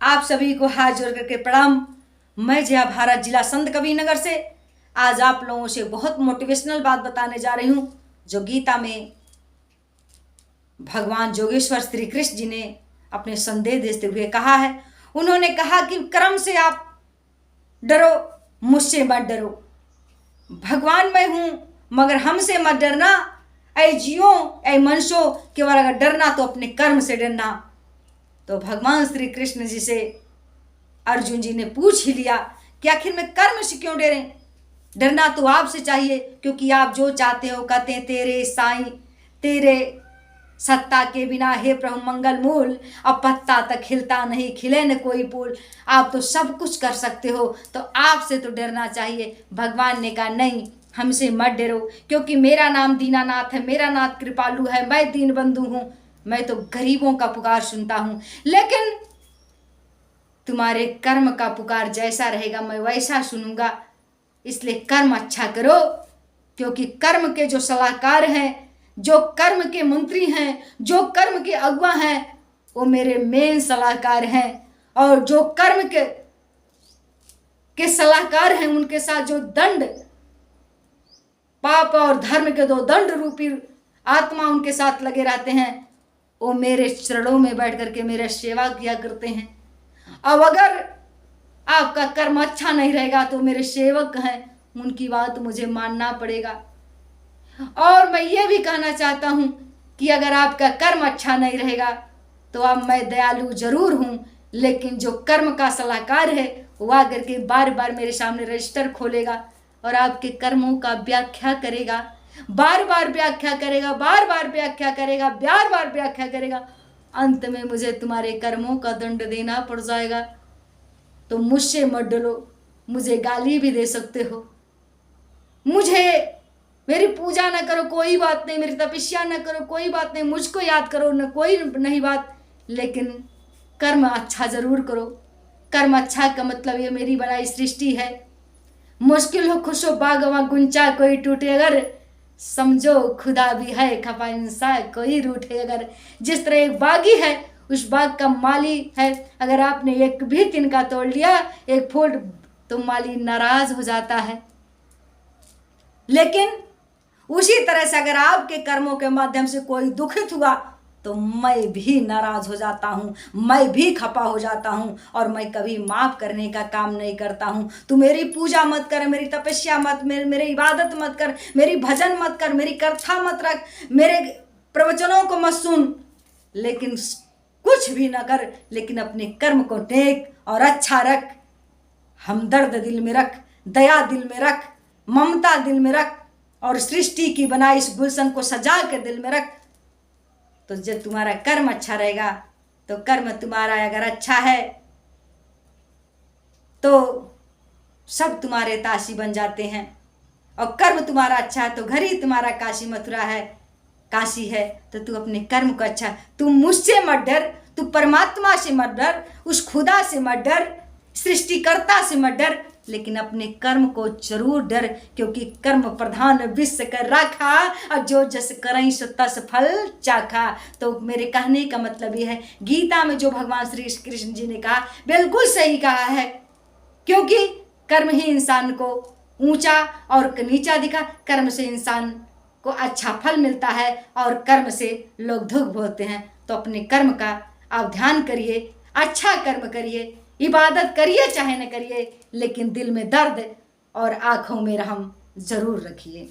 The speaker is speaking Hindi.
आप सभी को हाथ जोड़ करके प्रणाम। मैं जया भारत, जिला संत कबीरनगर से आज आप लोगों से बहुत मोटिवेशनल बात बताने जा रही हूँ, जो गीता में भगवान योगेश्वर श्री कृष्ण जी ने अपने संदेश देते हुए कहा है। उन्होंने कहा कि कर्म से आप डरो, मुझसे मत डरो। भगवान मैं हूँ मगर हमसे मत डरना। ऐ जियो ऐ मनुष्यों, केवल अगर डरना तो अपने कर्म से डरना। तो भगवान श्री कृष्ण जी से अर्जुन जी ने पूछ ही लिया कि आखिर में कर्म से क्यों डरें। डरना तो आपसे चाहिए, क्योंकि आप जो चाहते हो कहते हैं तेरे साईं, तेरे सत्ता के बिना हे प्रभु मंगल मूल, अब पत्ता तक खिलता नहीं, खिले न कोई फूल। आप तो सब कुछ कर सकते हो, तो आपसे तो डरना चाहिए। भगवान ने कहा नहीं, हमसे मत डरो, क्योंकि मेरा नाम दीनानाथ है, मेरा नाथ कृपालु है, मैं दीन बंधु हूँ, मैं तो गरीबों का पुकार सुनता हूँ। लेकिन तुम्हारे कर्म का पुकार जैसा रहेगा मैं वैसा सुनूंगा, इसलिए कर्म अच्छा करो। क्योंकि कर्म के जो सलाहकार हैं, जो कर्म के मंत्री हैं, जो कर्म के अगुआ हैं, वो मेरे मेन सलाहकार हैं। और जो कर्म के सलाहकार हैं, उनके साथ जो दंड, पाप और धर्म के दो दंड रूपी आत्मा उनके साथ लगे रहते हैं, वो मेरे चरणों में बैठ करके मेरा सेवा किया करते हैं। अब अगर आपका कर्म अच्छा नहीं रहेगा तो मेरे सेवक हैं, उनकी बात मुझे मानना पड़ेगा। और मैं ये भी कहना चाहता हूँ कि अगर आपका कर्म अच्छा नहीं रहेगा तो अब मैं दयालु जरूर हूँ, लेकिन जो कर्म का सलाहकार है वो आकर के बार बार मेरे सामने रजिस्टर खोलेगा और आपके कर्मों का व्याख्या करेगा, बार बार व्याख्या करेगा, बार बार व्याख्या करेगा, बार बार व्याख्या करेगा। अंत में मुझे तुम्हारे कर्मों का दंड देना पड़ जाएगा। तो मुझसे मत डरो, मुझे गाली भी दे सकते हो, मुझे मेरी पूजा न करो कोई बात नहीं, मेरी तपस्या न करो कोई बात नहीं, मुझको याद करो न कोई नहीं बात, लेकिन कर्म अच्छा जरूर करो। कर्म अच्छा का मतलब ये मेरी बनाई सृष्टि है। मुश्किल हो खुश हो बागवा गुंचा कोई टूटे, अगर समझो खुदा भी है खफा इंसान कोई रूठे। अगर जिस तरह एक बागी है, उस बाग का माली है, अगर आपने एक भी तिनका तोड़ लिया, एक फूल, तो माली नाराज हो जाता है। लेकिन उसी तरह से अगर आपके कर्मों के माध्यम से कोई दुखित हुआ तो मैं भी नाराज हो जाता हूँ, मैं भी खपा हो जाता हूँ, और मैं कभी माफ करने का काम नहीं करता हूँ। तू मेरी पूजा मत कर, मेरी तपस्या मत, मेरी इबादत मत कर, मेरी भजन मत कर, मेरी कथा मत रख, मेरे प्रवचनों को मत सुन, लेकिन कुछ भी ना कर, लेकिन अपने कर्म को नेक और अच्छा रख, हमदर्द दिल में रख, दया दिल में रख, ममता दिल में रख, और सृष्टि की बनाई इस गुलशन को सजा के दिल में रख। तो जब तुम्हारा कर्म अच्छा रहेगा, तो कर्म तुम्हारा अगर अच्छा है तो सब तुम्हारे ताशी बन जाते हैं। और कर्म तुम्हारा अच्छा है तो घर ही तुम्हारा काशी मथुरा है, काशी है। तो तू अपने कर्म को अच्छा, तू मुझसे मत डर, तू परमात्मा से मत डर, उस खुदा से मत डर, सृष्टिकर्ता से मत डर, लेकिन अपने कर्म को जरूर डर, क्योंकि कर्म प्रधान विश्व कर राखा, और जो जस करई सो तस फल चाखा। तो मेरे कहने का मतलब ये है, गीता में जो भगवान श्री कृष्ण जी ने कहा बिल्कुल सही कहा है, क्योंकि कर्म ही इंसान को ऊंचा और नीचा दिखा। कर्म से इंसान को अच्छा फल मिलता है और कर्म से लोग दुख भोगते हैं। तो अपने कर्म का आप ध्यान करिए, अच्छा कर्म करिए, इबादत करिए चाहे न करिए, लेकिन दिल में दर्द और आंखों में रहम जरूर रखिए।